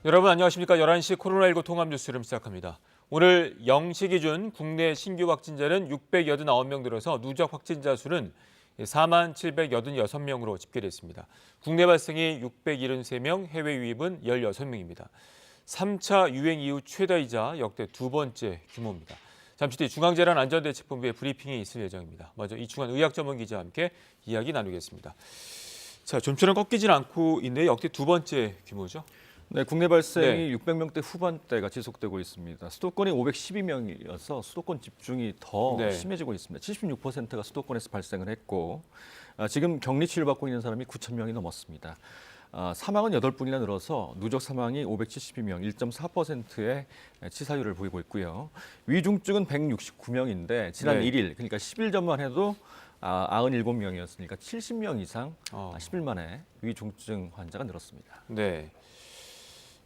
여러분 안녕하십니까? 11시 코로나19 통합 뉴스를 시작합니다. 오늘 0시 기준 국내 신규 확진자는 689명 늘어서 누적 확진자 수는 4786명으로 집계됐습니다. 국내 발생이 673명, 해외 유입은 16명입니다. 3차 유행 이후 최다이자 역대 두 번째 규모입니다. 잠시 뒤 중앙재난안전대책본부의 브리핑이 있을 예정입니다. 먼저 이충환 의학전문 기자와 함께 이야기 나누겠습니다. 자, 좀처럼 꺾이진 않고 있네요. 역대 두 번째 규모죠. 네, 국내 발생이 600명대 후반대가 지속되고 있습니다. 수도권이 512명이어서 수도권 집중이 더 심해지고 있습니다. 76%가 수도권에서 발생을 했고 지금 격리 치료받고 있는 사람이 9,000명이 넘었습니다. 사망은 8분이나 늘어서 누적 사망이 572명, 1.4%의 치사율을 보이고 있고요. 위중증은 169명인데 지난 1일, 그러니까 10일 전만 해도 97명이었으니까 70명 이상 10일 만에 위중증 환자가 늘었습니다. 네.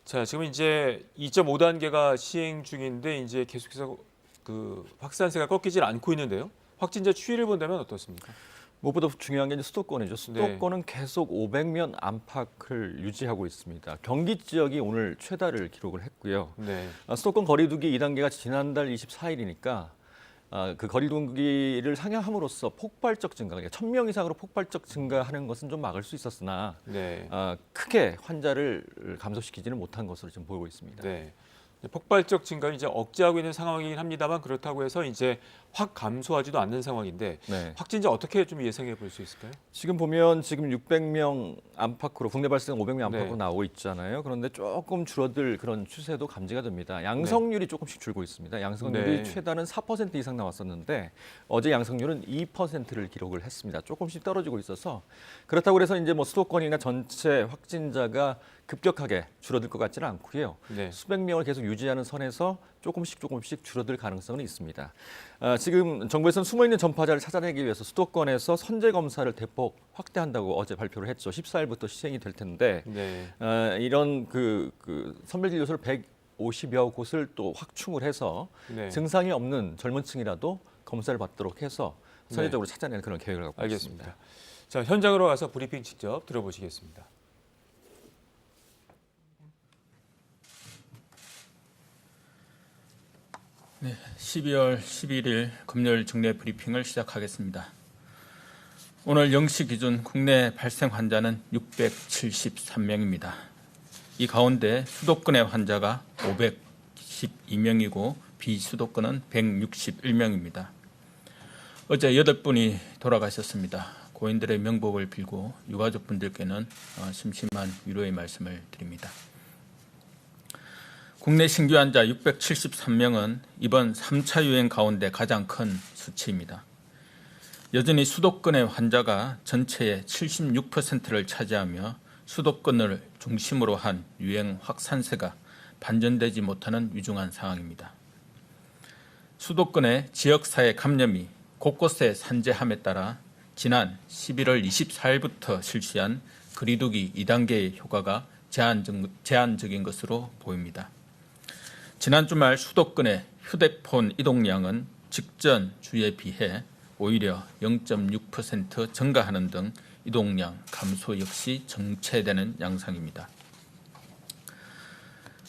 자, 지금 이제 2.5단계가 시행 중인데 이제 계속해서 그 확산세가 꺾이질 않고 있는데요. 확진자 추이를 본다면 어떻습니까? 무엇보다 중요한 게 이제 수도권이죠. 수도권은 계속 500명 안팎을 유지하고 있습니다. 경기 지역이 오늘 최다를 기록을 했고요. 수도권 거리두기 2단계가 지난달 24일이니까 그 거리두기를 상향함으로써 폭발적 증가, 그러니까 1,000명 이상으로 폭발적 증가하는 것은 좀 막을 수 있었으나 크게 환자를 감소시키지는 못한 것으로 지금 보이고 있습니다. 폭발적 증가를 이제 억제하고 있는 상황이긴 합니다만 그렇다고 해서 이제 확 감소하지도 않는 상황인데 확진자 어떻게 좀 예상해 볼 수 있을까요? 지금 보면 지금 600명 안팎으로 국내 발생 500명 안팎으로 나오고 있잖아요. 그런데 조금 줄어들 그런 추세도 감지가 됩니다. 양성률이 조금씩 줄고 있습니다. 양성률이 최다는 4% 이상 나왔었는데 어제 양성률은 2%를 기록을 했습니다. 조금씩 떨어지고 있어서 그렇다고 해서 이제 뭐 수도권이나 전체 확진자가 급격하게 줄어들 것 같지는 않고요. 수백 명을 계속 유지하는 선에서 조금씩 줄어들 가능성은 있습니다. 지금 정부에서는 숨어있는 전파자를 찾아내기 위해서 수도권에서 선제 검사를 대폭 확대한다고 어제 발표를 했죠. 14일부터 시행이 될 텐데 이런 그 선별진료소를 150여 곳을 또 확충을 해서 증상이 없는 젊은 층이라도 검사를 받도록 해서 선제적으로 찾아내는 그런 계획을 갖고 있습니다. 자, 현장으로 가서 브리핑 직접 들어보시겠습니다. 네, 12월 11일 금요일 정례 브리핑을 시작하겠습니다. 오늘 0시 기준 국내 발생 환자는 673명입니다. 이 가운데 수도권의 환자가 512명이고 비수도권은 161명입니다. 어제 8분이 돌아가셨습니다. 고인들의 명복을 빌고 유가족분들께는 심심한 위로의 말씀을 드립니다. 국내 신규 환자 673명은 이번 3차 유행 가운데 가장 큰 수치입니다. 여전히 수도권의 환자가 전체의 76%를 차지하며 수도권을 중심으로 한 유행 확산세가 반전되지 못하는 위중한 상황입니다. 수도권의 지역사회 감염이 곳곳에 산재함에 따라 지난 11월 24일부터 실시한 거리두기 2단계의 효과가 제한적인 것으로 보입니다. 지난 주말 수도권의 휴대폰 이동량은 직전 주에 비해 오히려 0.6% 증가하는 등 이동량 감소 역시 정체되는 양상입니다.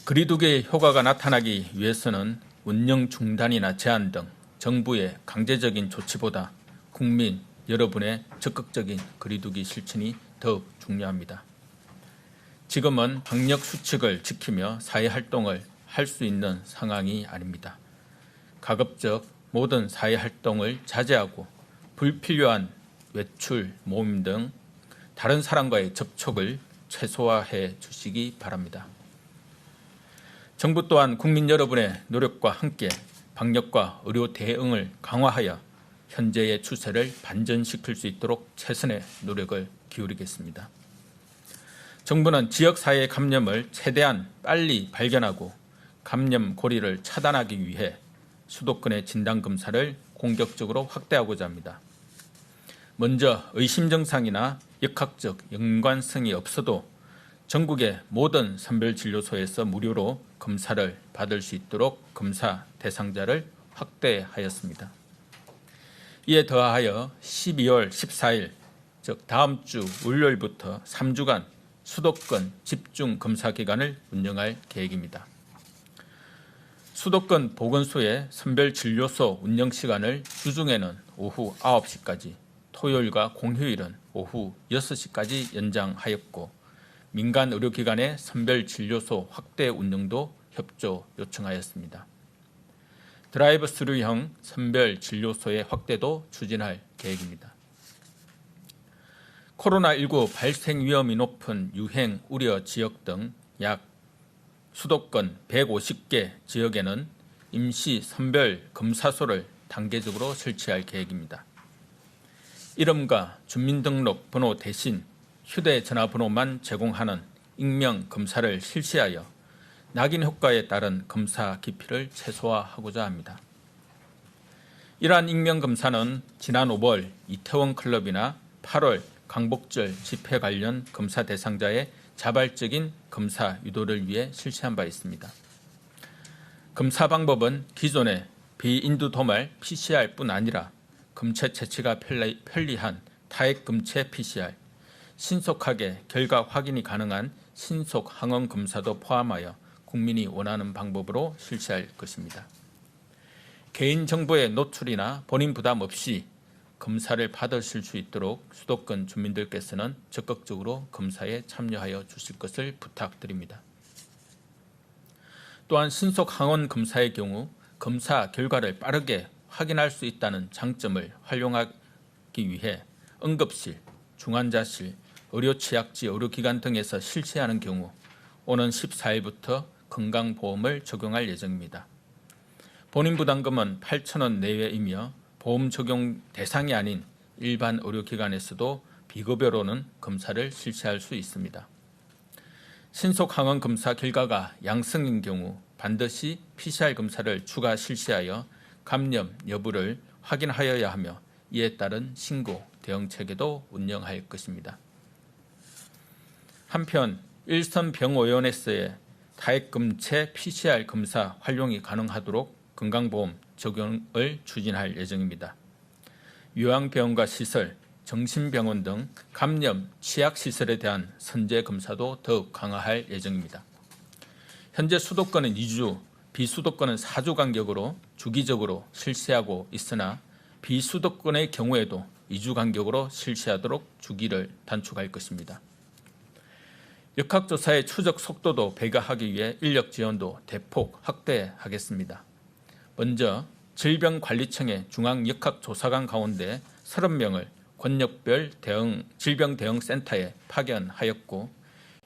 거리두기의 효과가 나타나기 위해서는 운영 중단이나 제한 등 정부의 강제적인 조치보다 국민 여러분의 적극적인 거리두기 실천이 더욱 중요합니다. 지금은 방역 수칙을 지키며 사회활동을 할 수 있는 상황이 아닙니다. 가급적 모든 사회활동을 자제하고 불필요한 외출, 모임 등 다른 사람과의 접촉을 최소화해 주시기 바랍니다. 정부 또한 국민 여러분의 노력과 함께 방역과 의료 대응을 강화하여 현재의 추세를 반전시킬 수 있도록 최선의 노력을 기울이겠습니다. 정부는 지역사회 감염을 최대한 빨리 발견하고 감염 고리를 차단하기 위해 수도권의 진단검사를 공격적으로 확대하고자 합니다. 먼저 의심 증상이나 역학적 연관성이 없어도 전국의 모든 선별진료소에서 무료로 검사를 받을 수 있도록 검사 대상자를 확대하였습니다. 이에 더하여 12월 14일, 즉 다음 주 월요일부터 3주간 수도권 집중 검사 기간을 운영할 계획입니다. 수도권 보건소의 선별진료소 운영 시간을 주중에는 오후 9시까지, 토요일과 공휴일은 오후 6시까지 연장하였고 민간 의료기관의 선별진료소 확대 운영도 협조 요청하였습니다. 드라이브 스루형 선별진료소의 확대도 추진할 계획입니다. 코로나19 발생 위험이 높은 유행 우려 지역 등 약 수도권 150개 지역에는 임시 선별 검사소를 단계적으로 설치할 계획입니다. 이름과 주민등록 번호 대신 휴대전화번호만 제공하는 익명 검사를 실시하여 낙인 효과에 따른 검사 기피를 최소화하고자 합니다. 이러한 익명 검사는 지난 5월 이태원 클럽이나 8월 광복절 집회 관련 검사 대상자의 자발적인 검사 유도를 위해 실시한 바 있습니다. 검사 방법은 기존의 비인두도말 PCR뿐 아니라 검체 채취가 편리한 타액 검체 PCR, 신속하게 결과 확인이 가능한 신속 항원 검사도 포함하여 국민이 원하는 방법으로 실시할 것입니다. 개인정보의 노출이나 본인 부담 없이 검사를 받으실 수 있도록 수도권 주민들께서는 적극적으로 검사에 참여하여 주실 것을 부탁드립니다. 또한 신속 항원 검사의 경우 검사 결과를 빠르게 확인할 수 있다는 장점을 활용하기 위해 응급실, 중환자실, 의료취약지 의료기관 등에서 실시하는 경우 오는 14일부터 건강보험을 적용할 예정입니다. 본인 부담금은 8,000원 내외이며 보험 적용 대상이 아닌 일반 의료기관에서도 비급여로는 검사를 실시할 수 있습니다. 신속 항원 검사 결과가 양성인 경우 반드시 PCR 검사를 추가 실시하여 감염 여부를 확인하여야 하며 이에 따른 신고 대응 체계도 운영할 것입니다. 한편 일선병원에서의 타액검체 PCR 검사 활용이 가능하도록 건강보험 적용을 추진할 예정입니다. 요양병원과 시설, 정신병원 등 감염 취약시설에 대한 선제 검사도 더욱 강화할 예정입니다. 현재 수도권은 2주, 비수도권은 4주 간격으로 주기적으로 실시하고 있으나 비수도권의 경우에도 2주 간격으로 실시하도록 주기를 단축할 것입니다. 역학조사의 추적 속도도 배가하기 위해 인력 지원도 대폭 확대하겠습니다. 먼저 질병관리청의 중앙역학조사관 가운데 30명을 권역별 질병대응센터에 파견하였고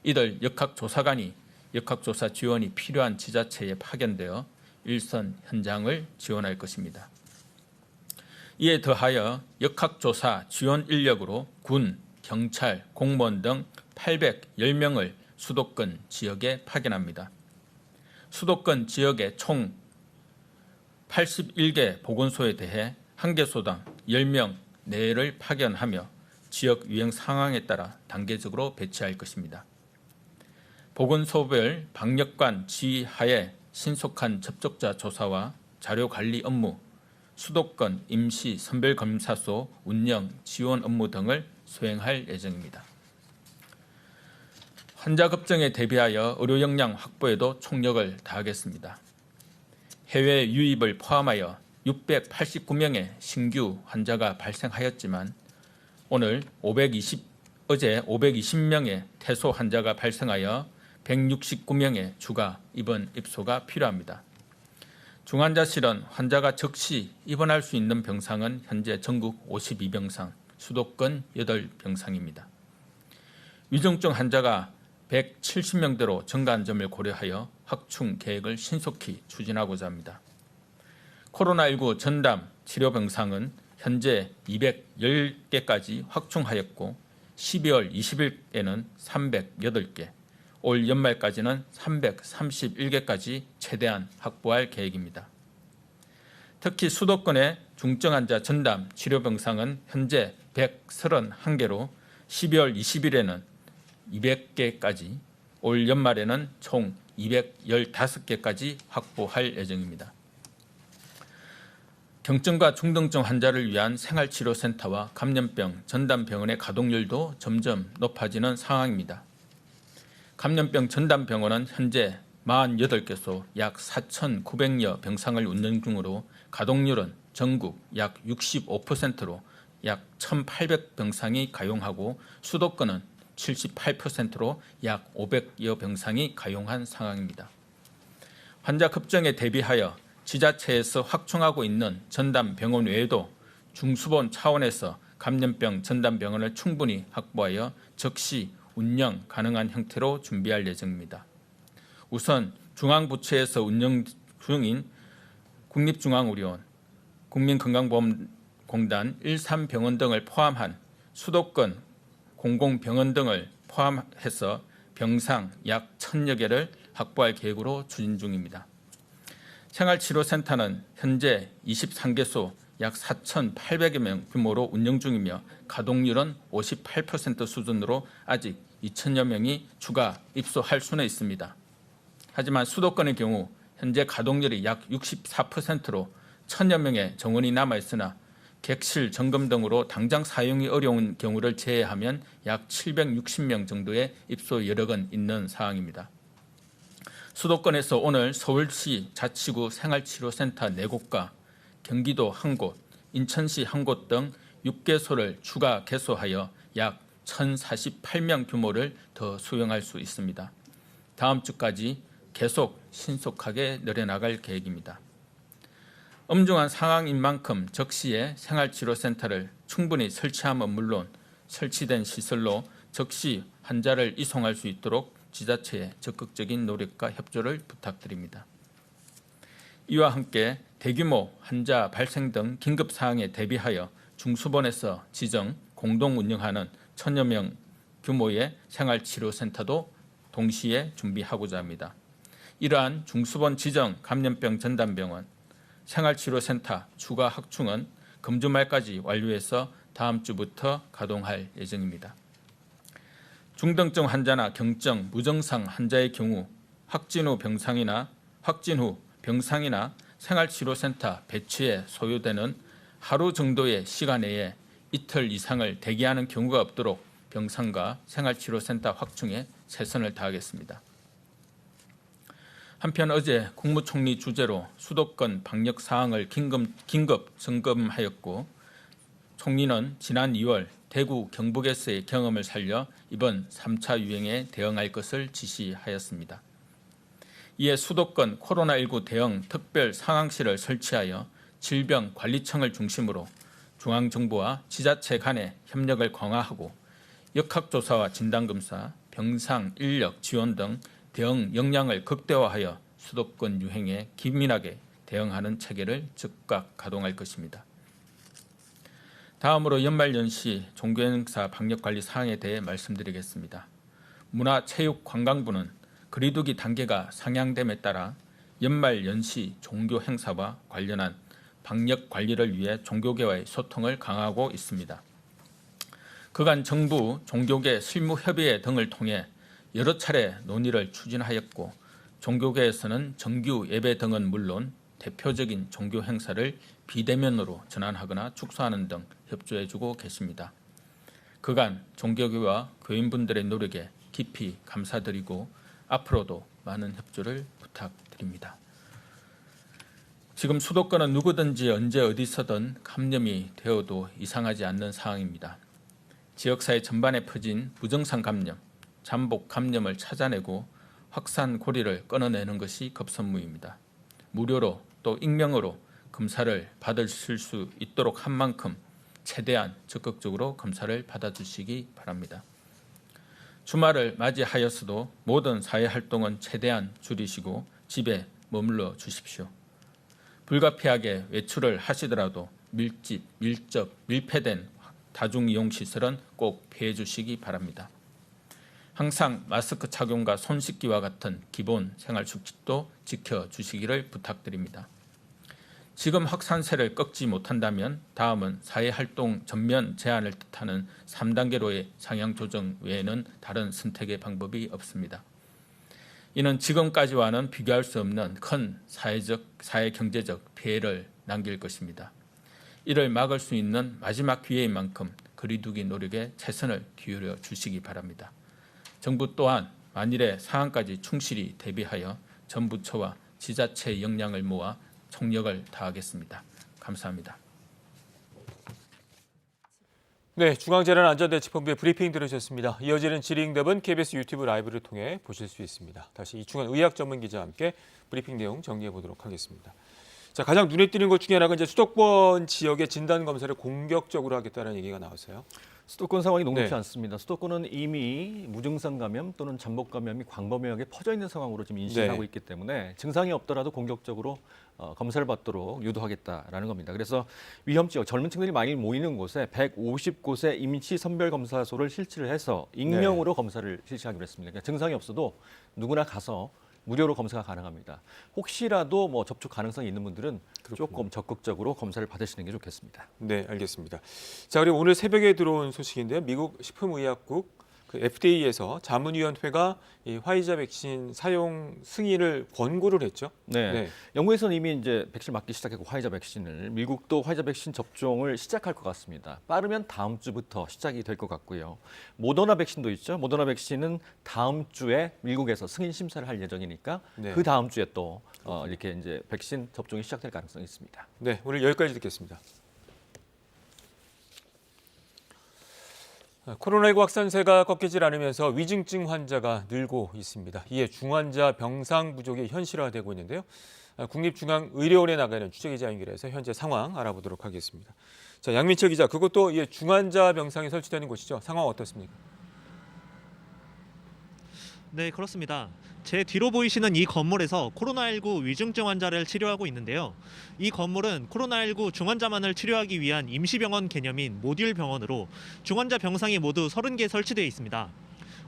이들 역학조사관이 역학조사 지원이 필요한 지자체에 파견되어 일선 현장을 지원할 것입니다. 이에 더하여 역학조사 지원 인력으로 군, 경찰, 공무원 등 810명을 수도권 지역에 파견합니다. 수도권 지역의 총 81개 보건소에 대해 한 개소당 10명 내를 파견하며 지역 유행 상황에 따라 단계적으로 배치할 것입니다. 보건소별 방역관 지휘하에 신속한 접촉자 조사와 자료관리 업무, 수도권 임시 선별검사소 운영 지원 업무 등을 수행할 예정입니다. 환자 급증에 대비하여 의료 역량 확보에도 총력을 다하겠습니다. 해외 유입을 포함하여 689명의 신규 환자가 발생하였지만 어제 520명의 퇴소 환자가 발생하여 169명의 추가 입원 입소가 필요합니다. 중환자실은 환자가 즉시 입원할 수 있는 병상은 현재 전국 52병상, 수도권 8병상입니다. 위중증 환자가 170명대로 증가한 점을 고려하여 확충 계획을 신속히 추진하고자 합니다. 코로나19 전담 치료병상은 현재 210개까지 확충하였고 12월 20일에는 308개, 올 연말까지는 331개까지 최대한 확보할 계획입니다. 특히 수도권의 중증 환자 전담 치료병상은 현재 131개로 12월 20일에는 200개까지, 올 연말에는 총 215개까지 확보할 예정입니다. 경증과 중등증 환자를 위한 생활치료센터와 감염병 전담병원의 가동률도 점점 높아지는 상황입니다. 감염병 전담병원은 현재 48개소 약 4,900여 병상을 운영 중으로 가동률은 전국 약 65%로 약 1,800병상이 가용하고 수도권은 78%로 약 500여 병상이 가용한 상황입니다. 환자 급증에 대비하여 지자체에서 확충하고 있는 전담병원 외에도 중수본 차원에서 감염병 전담병원을 충분히 확보하여 즉시 운영 가능한 형태로 준비할 예정입니다. 우선 중앙부처에서 운영 중인 국립중앙의료원, 국민건강보험공단, 일산병원 등을 포함한 수도권 공공병원 등을 포함해서 병상 약 1,000여 개를 확보할 계획으로 추진 중입니다. 생활치료센터는 현재 23개소 약 4,800여 명 규모로 운영 중이며 가동률은 58% 수준으로 아직 2,000여 명이 추가 입소할 수는 있습니다. 하지만 수도권의 경우 현재 가동률이 약 64%로 1,000여 명의 정원이 남아있으나 객실 점검 등으로 당장 사용이 어려운 경우를 제외하면 약 760명 정도의 입소 여력은 있는 상황입니다. 수도권에서 오늘 서울시 자치구 생활치료센터 4곳과 경기도 1곳, 인천시 1곳 등 6개소를 추가 개소하여 약 1,048명 규모를 더 수용할 수 있습니다. 다음 주까지 계속 신속하게 늘려나갈 계획입니다. 엄중한 상황인 만큼 적시에 생활치료센터를 충분히 설치함은 물론 설치된 시설로 적시 환자를 이송할 수 있도록 지자체의 적극적인 노력과 협조를 부탁드립니다. 이와 함께 대규모 환자 발생 등 긴급 사항에 대비하여 중수본에서 지정 공동 운영하는 1,000여 명 규모의 생활치료센터도 동시에 준비하고자 합니다. 이러한 중수본 지정 감염병 전담병원, 생활치료센터 추가 확충은 금주 말까지 완료해서 다음 주부터 가동할 예정입니다. 중등증 환자나 경증, 무증상 환자의 경우 확진 후 병상이나 생활치료센터 배치에 소요되는 하루 정도의 시간 내에 이틀 이상을 대기하는 경우가 없도록 병상과 생활치료센터 확충에 최선을 다하겠습니다. 한편 어제 국무총리 주재로 수도권 방역 사항을 긴급 점검하였고 총리는 지난 2월 대구 경북에서의 경험을 살려 이번 3차 유행에 대응할 것을 지시하였습니다. 이에 수도권 코로나19 대응 특별 상황실을 설치하여 질병관리청을 중심으로 중앙정부와 지자체 간의 협력을 강화하고 역학조사와 진단검사, 병상 인력 지원 등 대응 역량을 극대화하여 수도권 유행에 기민하게 대응하는 체계를 즉각 가동할 것입니다. 다음으로 연말연시 종교행사 방역관리 사항에 대해 말씀드리겠습니다. 문화체육관광부는 거리두기 단계가 상향됨에 따라 연말연시 종교행사와 관련한 방역관리를 위해 종교계와의 소통을 강화하고 있습니다. 그간 정부, 종교계 실무협의회 등을 통해 여러 차례 논의를 추진하였고 종교계에서는 정규 예배 등은 물론 대표적인 종교 행사를 비대면으로 전환하거나 축소하는 등 협조해주고 계십니다. 그간 종교계와 교인분들의 노력에 깊이 감사드리고 앞으로도 많은 협조를 부탁드립니다. 지금 수도권은 누구든지 언제 어디서든 감염이 되어도 이상하지 않는 상황입니다. 지역사회 전반에 퍼진 무증상 감염, 잠복 감염을 찾아내고 확산 고리를 끊어내는 것이 급선무입니다. 무료로 또 익명으로 검사를 받으실 수 있도록 한 만큼 최대한 적극적으로 검사를 받아주시기 바랍니다. 주말을 맞이하였어도 모든 사회활동은 최대한 줄이시고 집에 머물러 주십시오. 불가피하게 외출을 하시더라도 밀집, 밀접, 밀폐된 다중이용시설은 꼭 피해 주시기 바랍니다. 항상 마스크 착용과 손 씻기와 같은 기본 생활수칙도 지켜주시기를 부탁드립니다. 지금 확산세를 꺾지 못한다면 다음은 사회활동 전면 제한을 뜻하는 3단계로의 상향 조정 외에는 다른 선택의 방법이 없습니다. 이는 지금까지와는 비교할 수 없는 큰 사회적, 사회경제적 피해를 남길 것입니다. 이를 막을 수 있는 마지막 기회인 만큼 거리두기 노력에 최선을 기울여 주시기 바랍니다. 정부 또한 만일의 상황까지 충실히 대비하여 전부처와 지자체의 역량을 모아 총력을 다하겠습니다. 감사합니다. 네, 중앙재난안전대책본부의 브리핑 들으셨습니다. 이어지는 질의응답은 KBS 유튜브 라이브를 통해 보실 수 있습니다. 다시 이충환 의학 전문 기자와 함께 브리핑 내용 정리해 보도록 하겠습니다. 자, 가장 눈에 띄는 것 중에 하나가 이제 수도권 지역의 진단 검사를 공격적으로 하겠다는 얘기가 나왔어요. 수도권 상황이 녹록지 네. 않습니다. 수도권은 이미 무증상 감염 또는 잠복 감염이 광범위하게 퍼져 있는 상황으로 지금 인식하고 네. 있기 때문에 증상이 없더라도 공격적으로 검사를 받도록 유도하겠다라는 겁니다. 그래서 위험 지역, 젊은 층들이 많이 모이는 곳에 150곳의 임시 선별 검사소를 실시를 해서 익명으로 검사를 실시하기로 했습니다. 그러니까 증상이 없어도 누구나 가서 무료로 검사가 가능합니다. 혹시라도 뭐 접촉 가능성이 있는 분들은 조금 적극적으로 검사를 받으시는 게 좋겠습니다. 네, 알겠습니다. 자, 그리고 오늘 새벽에 들어온 소식인데요. 미국 식품의약국 FDA에서 자문위원회가 이 화이자 백신 사용 승인을 권고를 했죠. 네. 영국에서는 이미 이제 백신을 맞기 시작했고 화이자 백신을 미국도 화이자 백신 접종을 시작할 것 같습니다. 빠르면 다음 주부터 시작이 될 것 같고요. 모더나 백신도 있죠. 모더나 백신은 다음 주에 미국에서 승인 심사를 할 예정이니까 네. 그 다음 주에 또 이렇게 이제 백신 접종이 시작될 가능성이 있습니다. 네, 오늘 여기까지 듣겠습니다. 코로나19 확산세가 꺾이질 않으면서 위중증 환자가 늘고 있습니다. 이에 중환자 병상 부족이 현실화되고 있는데요. 국립중앙의료원에 나가는 취재기자 연결해서 현재 상황 알아보도록 하겠습니다. 자, 양민철 기자, 그것도 이 중환자 병상이 설치되는 곳이죠. 상황 어떻습니까? 네, 그렇습니다. 제 뒤로 보이시는 이 건물에서 코로나19 위중증 환자를 치료하고 있는데요. 이 건물은 코로나19 중환자만을 치료하기 위한 임시병원 개념인 모듈 병원으로 중환자 병상이 모두 30개 설치되어 있습니다.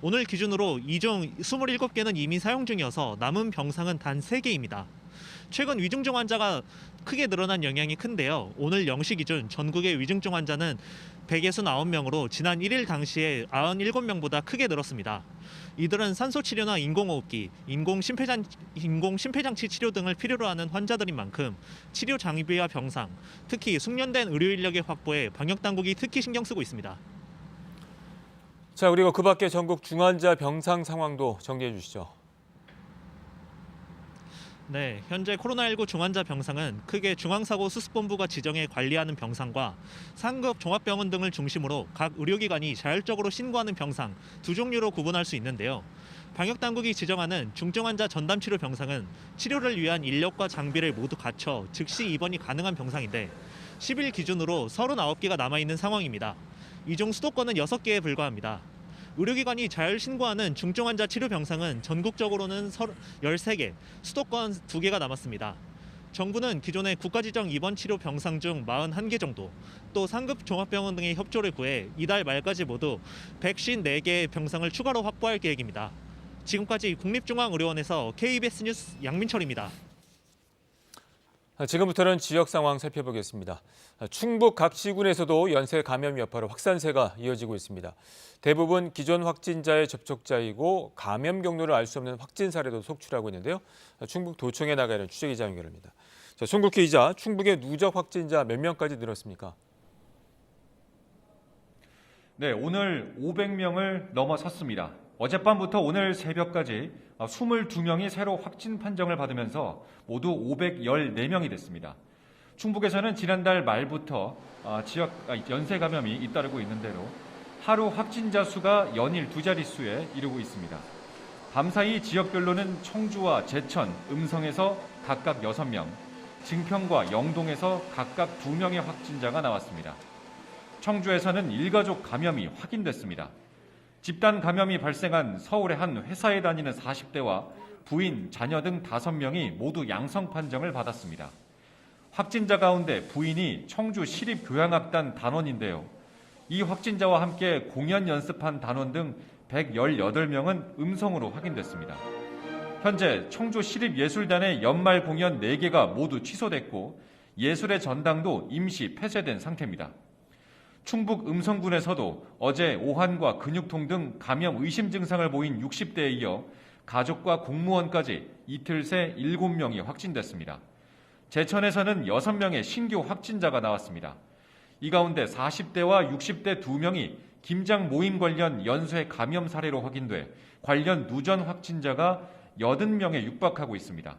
오늘 기준으로 이 중 27개는 이미 사용 중이어서 남은 병상은 단 3개입니다. 최근 위중증 환자가 크게 늘어난 영향이 큰데요. 오늘 0시 기준 전국의 위중증 환자는 169명으로 지난 1일 당시에 97명보다 크게 늘었습니다. 이들은 산소치료나 인공호흡기, 인공심폐장치 치료 등을 필요로 하는 환자들인 만큼 치료 장비와 병상, 특히 숙련된 의료 인력의 확보에 방역당국이 특히 신경 쓰고 있습니다. 자, 그리고 그 밖에 전국 중환자 병상 상황도 정리해 주시죠. 네, 현재 코로나19 중환자 병상은 크게 중앙사고수습본부가 지정해 관리하는 병상과 상급 종합병원 등을 중심으로 각 의료기관이 자율적으로 신고하는 병상 두 종류로 구분할 수 있는데요. 방역당국이 지정하는 중증환자 전담치료 병상은 치료를 위한 인력과 장비를 모두 갖춰 즉시 입원이 가능한 병상인데 10일 기준으로 39개가 남아있는 상황입니다. 이 중 수도권은 6개에 불과합니다. 의료기관이 자율 신고하는 중증환자 치료 병상은 전국적으로는 13개, 수도권 2개가 남았습니다. 정부는 기존의 국가지정 입원치료 병상 중 41개 정도, 또 상급 종합병원 등의 협조를 구해 이달 말까지 모두 154개의 병상을 추가로 확보할 계획입니다. 지금까지 국립중앙의료원에서 KBS 뉴스 양민철입니다. 지금부터는 지역 상황 살펴보겠습니다. 충북 각 시군에서도 연쇄 감염 여파로 확산세가 이어지고 있습니다. 대부분 기존 확진자의 접촉자이고 감염 경로를 알 수 없는 확진 사례도 속출하고 있는데요. 충북 도청에 나가는 취재기자 연결합니다. 자, 송국희 기자, 충북의 누적 확진자 몇 명까지 늘었습니까? 네, 오늘 500명을 넘어섰습니다. 어젯밤부터 오늘 새벽까지 22명이 새로 확진 판정을 받으면서 모두 514명이 됐습니다. 충북에서는 지난달 말부터 지역 연쇄 감염이 잇따르고 있는 대로 하루 확진자 수가 연일 두 자릿수에 이르고 있습니다. 밤사이 지역별로는 청주와 제천, 음성에서 각각 6명, 증평과 영동에서 각각 2명의 확진자가 나왔습니다. 청주에서는 일가족 감염이 확인됐습니다. 집단 감염이 발생한 서울의 한 회사에 다니는 40대와 부인, 자녀 등 5명이 모두 양성 판정을 받았습니다. 확진자 가운데 부인이 청주 시립교향악단 단원인데요. 이 확진자와 함께 공연 연습한 단원 등 118명은 음성으로 확인됐습니다. 현재 청주 시립예술단의 연말 공연 4개가 모두 취소됐고 예술의 전당도 임시 폐쇄된 상태입니다. 충북 음성군에서도 어제 오한과 근육통 등 감염 의심 증상을 보인 60대에 이어 가족과 공무원까지 이틀 새 7명이 확진됐습니다. 제천에서는 6명의 신규 확진자가 나왔습니다. 이 가운데 40대와 60대 2명이 김장 모임 관련 연쇄 감염 사례로 확인돼 관련 누전 확진자가 80명에 육박하고 있습니다.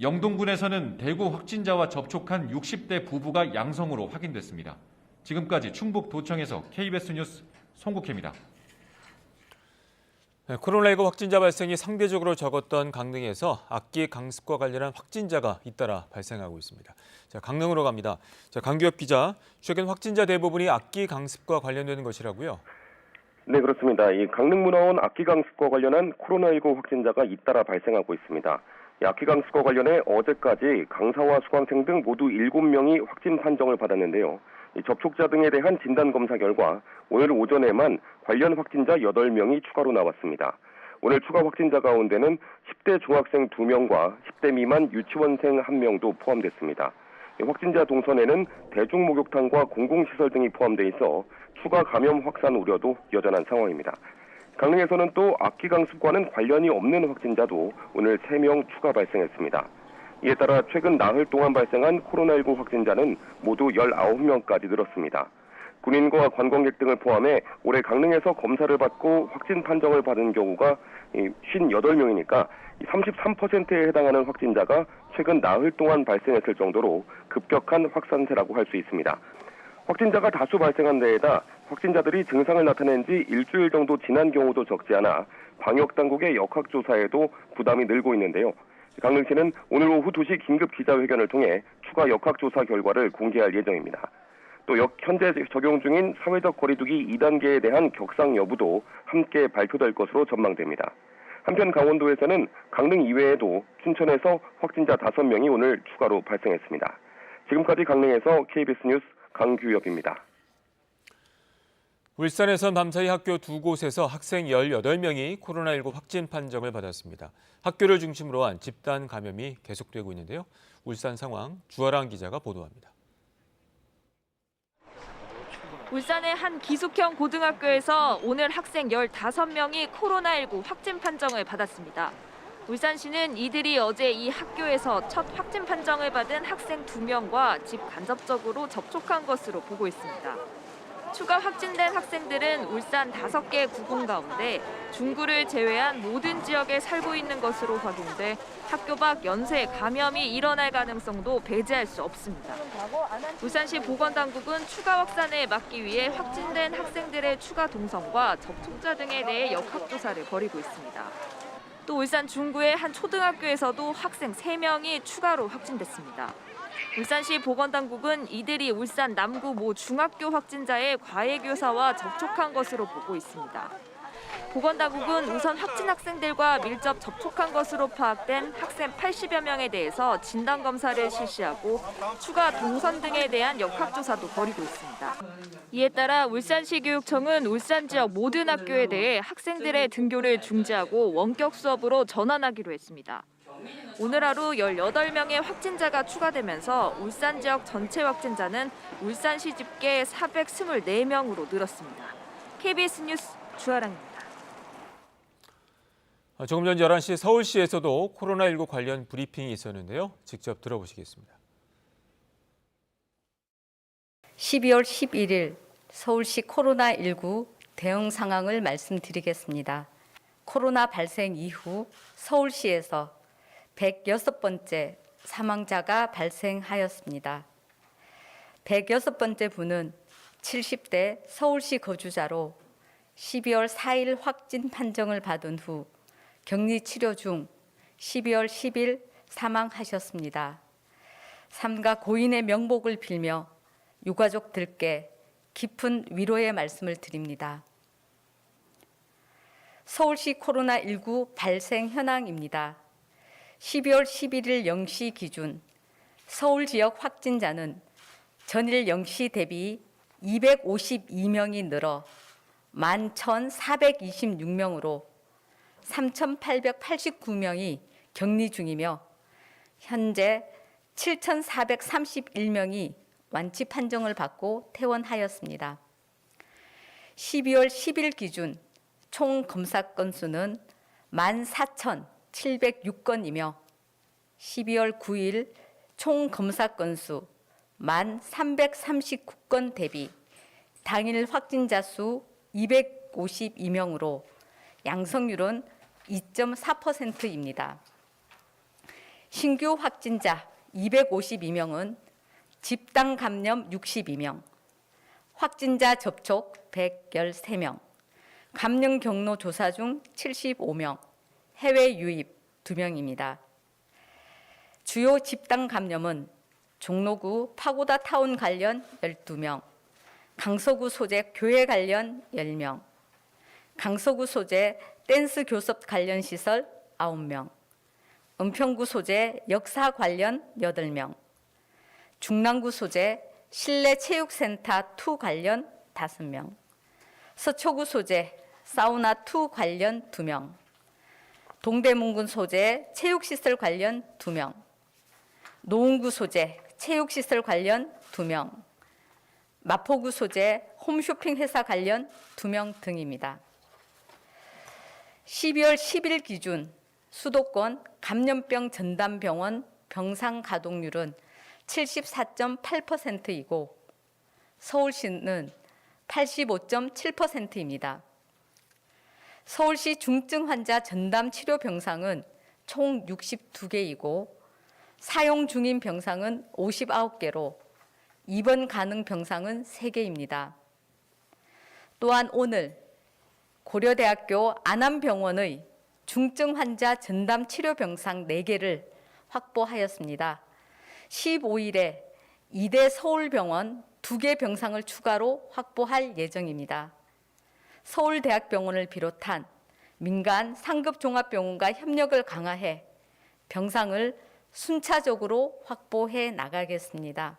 영동군에서는 대구 확진자와 접촉한 60대 부부가 양성으로 확인됐습니다. 지금까지 충북도청에서 KBS 뉴스 송국혜입니다. 코로나19 확진자 발생이 상대적으로 적었던 강릉에서 악기 강습과 관련한 확진자가 잇따라 발생하고 있습니다. 자, 강릉으로 갑니다. 자, 강규엽 기자, 최근 확진자 대부분이 악기 강습과 관련되는 것이라고요? 네, 그렇습니다. 이 강릉문화원 악기 강습과 관련한 코로나19 확진자가 잇따라 발생하고 있습니다. 이 악기 강습과 관련해 어제까지 강사와 수강생 등 모두 7명이 확진 판정을 받았는데요. 이 접촉자 등에 대한 진단검사 결과 오늘 오전에만 관련 확진자 8명이 추가로 나왔습니다. 오늘 추가 확진자 가운데는 10대 중학생 2명과 10대 미만 유치원생 1명도 포함됐습니다. 확진자 동선에는 대중목욕탕과 공공시설 등이 포함돼 있어 추가 감염 확산 우려도 여전한 상황입니다. 강릉에서는 또 악기 강습과는 관련이 없는 확진자도 오늘 3명 추가 발생했습니다. 이에 따라 최근 나흘 동안 발생한 코로나19 확진자는 모두 19명까지 늘었습니다. 군인과 관광객 등을 포함해 올해 강릉에서 검사를 받고 확진 판정을 받은 경우가 58명이니까 33%에 해당하는 확진자가 최근 나흘 동안 발생했을 정도로 급격한 확산세라고 할 수 있습니다. 확진자가 다수 발생한 데에다 확진자들이 증상을 나타낸 지 일주일 정도 지난 경우도 적지 않아 방역당국의 역학조사에도 부담이 늘고 있는데요. 강릉시는 오늘 오후 2시 긴급 기자회견을 통해 추가 역학조사 결과를 공개할 예정입니다. 또 현재 적용 중인 사회적 거리두기 2단계에 대한 격상 여부도 함께 발표될 것으로 전망됩니다. 한편 강원도에서는 강릉 이외에도 춘천에서 확진자 5명이 오늘 추가로 발생했습니다. 지금까지 강릉에서 KBS 뉴스 강규엽입니다. 울산에선 밤사이 학교 2곳에서 학생 18명이 코로나19 확진 판정을 받았습니다. 학교를 중심으로 한 집단 감염이 계속되고 있는데요. 울산 상황 주아랑 기자가 보도합니다. 울산의 한 기숙형 고등학교에서 오늘 학생 15명이 코로나19 확진 판정을 받았습니다. 울산시는 이들이 어제 이 학교에서 첫 확진 판정을 받은 학생 2명과 집 간접적으로 접촉한 것으로 보고 있습니다. 추가 확진된 학생들은 울산 5개 구군 가운데 중구를 제외한 모든 지역에 살고 있는 것으로 확인돼 학교 밖 연쇄 감염이 일어날 가능성도 배제할 수 없습니다. 울산시 보건당국은 추가 확산을 막기 위해 확진된 학생들의 추가 동선과 접촉자 등에 대해 역학조사를 벌이고 있습니다. 또 울산 중구의 한 초등학교에서도 학생 3명이 추가로 확진됐습니다. 울산시 보건당국은 이들이 울산 남구 모 중학교 확진자의 과외교사와 접촉한 것으로 보고 있습니다. 보건당국은 우선 확진 학생들과 밀접 접촉한 것으로 파악된 학생 80여 명에 대해서 진단검사를 실시하고 추가 동선 등에 대한 역학조사도 벌이고 있습니다. 이에 따라 울산시 교육청은 울산 지역 모든 학교에 대해 학생들의 등교를 중지하고 원격 수업으로 전환하기로 했습니다. 오늘 하루 18명의 확진자가 추가되면서 울산 지역 전체 확진자는 울산시 집계 424명으로 늘었습니다. KBS 뉴스 주아랑입니다. 조금 전 11시 서울시에서도 코로나19 관련 브리핑이 있었는데요. 직접 들어보시겠습니다. 12월 11일 서울시 코로나19 대응 상황을 말씀드리겠습니다. 코로나 발생 이후 서울시에서 106번째 사망자가 발생하였습니다. 106번째 분은 70대 서울시 거주자로 12월 4일 확진 판정을 받은 후 격리 치료 중 12월 10일 사망하셨습니다. 삼가 고인의 명복을 빌며 유가족들께 깊은 위로의 말씀을 드립니다. 서울시 코로나19 발생 현황입니다. 12월 11일 0시 기준 서울 지역 확진자는 전일 0시 대비 252명이 늘어 11,426명으로 3,889명이 격리 중이며 현재 7,431명이 완치 판정을 받고 퇴원하였습니다. 12월 10일 기준 총 검사 건수는 14,706건이며 12월 9일 총 검사 건수 1,339건 대비 당일 확진자 수 252명으로 양성률은 2.4%입니다. 신규 확진자 252명은 집단 감염 62명, 확진자 접촉 113명, 감염 경로 조사 중 75명, 해외 유입 2명입니다. 주요 집단 감염은 종로구 파고다 타운 관련 12명, 강서구 소재 교회 관련 10명, 강서구 소재 댄스 교습 관련 시설 9명, 은평구 소재 역사 관련 8명, 중랑구 소재 실내 체육센터 2 관련 5명, 서초구 소재 사우나 2 관련 2명, 동대문군 소재 체육시설 관련 2명, 노원구 소재 체육시설 관련 2명, 마포구 소재 홈쇼핑 회사 관련 2명 등입니다. 12월 10일 기준 수도권 감염병 전담병원 병상 가동률은 74.8%이고 서울시는 85.7%입니다. 서울시 중증 환자 전담 치료 병상은 총 62개이고 사용 중인 병상은 59개로 입원 가능 병상은 3개입니다. 또한 오늘 고려대학교 안암병원의 중증 환자 전담 치료 병상 4개를 확보하였습니다. 15일에 이대 서울병원 2개 병상을 추가로 확보할 예정입니다. 서울대학병원을 비롯한 민간 상급 종합병원과 협력을 강화해 병상을 순차적으로 확보해 나가겠습니다.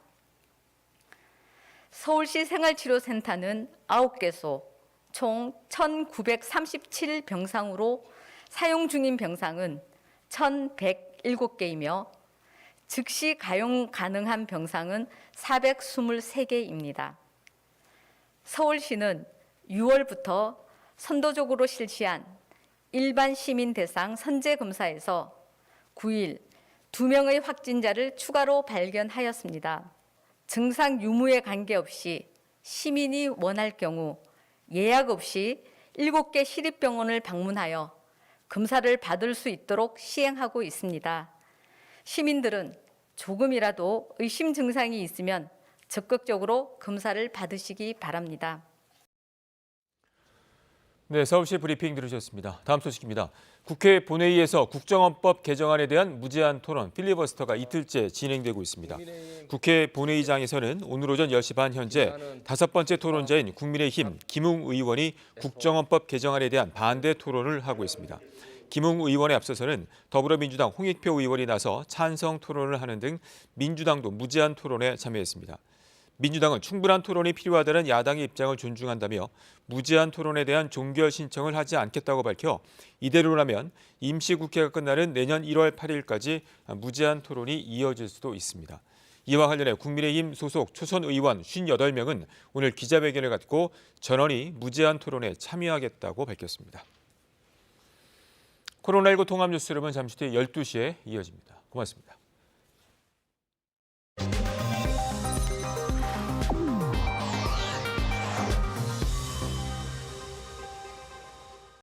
서울시 생활치료센터는 9개소, 총 1,937 병상으로 사용 중인 병상은 1,107개이며 즉시 가용 가능한 병상은 423개입니다. 서울시는 6월부터 선도적으로 실시한 일반 시민 대상 선제 검사에서 9일 2명의 확진자를 추가로 발견하였습니다. 증상 유무에 관계없이 시민이 원할 경우 예약 없이 7개 시립병원을 방문하여 검사를 받을 수 있도록 시행하고 있습니다. 시민들은 조금이라도 의심 증상이 있으면 적극적으로 검사를 받으시기 바랍니다. 네, 서울시 브리핑 들으셨습니다. 다음 소식입니다. 국회 본회의에서 국정원법 개정안에 대한 무제한 토론 필리버스터가 이틀째 진행되고 있습니다. 국회 본회의장에서는 오늘 오전 10시 반 현재 5번째 토론자인 국민의힘 김웅 의원이 국정원법 개정안에 대한 반대 토론을 하고 있습니다. 김웅 의원에 앞서서는 더불어민주당 홍익표 의원이 나서 찬성 토론을 하는 등 민주당도 무제한 토론에 참여했습니다. 민주당은 충분한 토론이 필요하다는 야당의 입장을 존중한다며 무제한 토론에 대한 종결 신청을 하지 않겠다고 밝혀 이대로라면 임시국회가 끝나는 내년 1월 8일까지 무제한 토론이 이어질 수도 있습니다. 이와 관련해 국민의힘 소속 초선 의원 58명은 오늘 기자회견을 갖고 전원이 무제한 토론에 참여하겠다고 밝혔습니다. 코로나19 통합 뉴스룸은 잠시 뒤 12시에 이어집니다. 고맙습니다.